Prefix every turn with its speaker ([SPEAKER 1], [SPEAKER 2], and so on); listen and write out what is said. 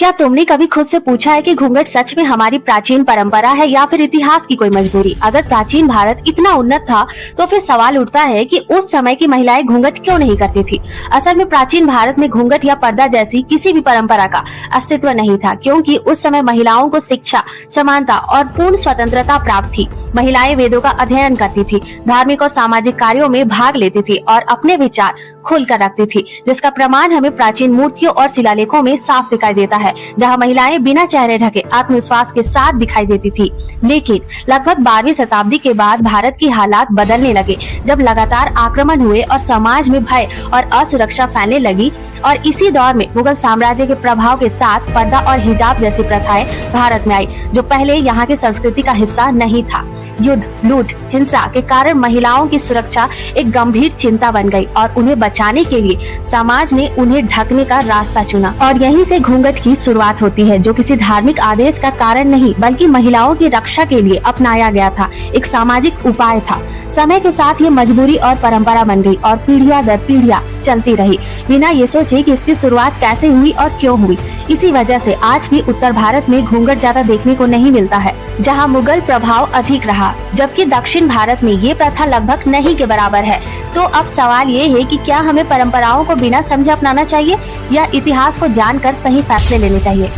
[SPEAKER 1] क्या तुमने कभी खुद से पूछा है कि घूंघट सच में हमारी प्राचीन परंपरा है या फिर इतिहास की कोई मजबूरी? अगर प्राचीन भारत इतना उन्नत था तो फिर सवाल उठता है कि उस समय की महिलाएं घूंघट क्यों नहीं करती थी। असल में प्राचीन भारत में घूंघट या पर्दा जैसी किसी भी परंपरा का अस्तित्व नहीं था, क्योंकि उस समय महिलाओं को शिक्षा, समानता और पूर्ण स्वतंत्रता प्राप्त थी। महिलाएं वेदों का अध्ययन करती थी, धार्मिक और सामाजिक कार्यों में भाग लेती थी और अपने विचार खुलकर रखती थी, जिसका प्रमाण हमें प्राचीन मूर्तियों और शिलालेखों में साफ दिखाई देता है, जहां महिलाएं बिना चेहरे ढके आत्मविश्वास के साथ दिखाई देती थी। लेकिन लगभग 12वीं शताब्दी के बाद भारत की हालात बदलने लगे, जब लगातार आक्रमण हुए और समाज में भय और असुरक्षा फैलने लगी। और इसी दौर में मुगल साम्राज्य के प्रभाव के साथ पर्दा और हिजाब जैसी प्रथाएं भारत में आई, जो पहले यहाँ की संस्कृति का हिस्सा नहीं था। युद्ध, लूट, हिंसा के कारण महिलाओं की सुरक्षा एक गंभीर चिंता बन गई और उन्हें बचाने के लिए समाज ने उन्हें ढकने का रास्ता चुना। और यहीं से घूंघट की शुरुआत होती है, जो किसी धार्मिक आदेश का कारण नहीं बल्कि महिलाओं की रक्षा के लिए अपनाया गया था, एक सामाजिक उपाय था। समय के साथ ये मजबूरी और परंपरा बन गई और पीढ़ियां दर पीढ़ियां चलती रही, बिना ये सोचे कि इसकी शुरुआत कैसे हुई और क्यों हुई। इसी वजह से आज भी उत्तर भारत में घूंघट ज्यादा देखने को नहीं मिलता है, जहां मुगल प्रभाव अधिक रहा, जबकि दक्षिण भारत में ये प्रथा लगभग नहीं के बराबर है। तो अब सवाल ये है कि क्या हमें परंपराओं को बिना समझे अपनाना चाहिए या इतिहास को जानकर सही फैसले लेने चाहिए।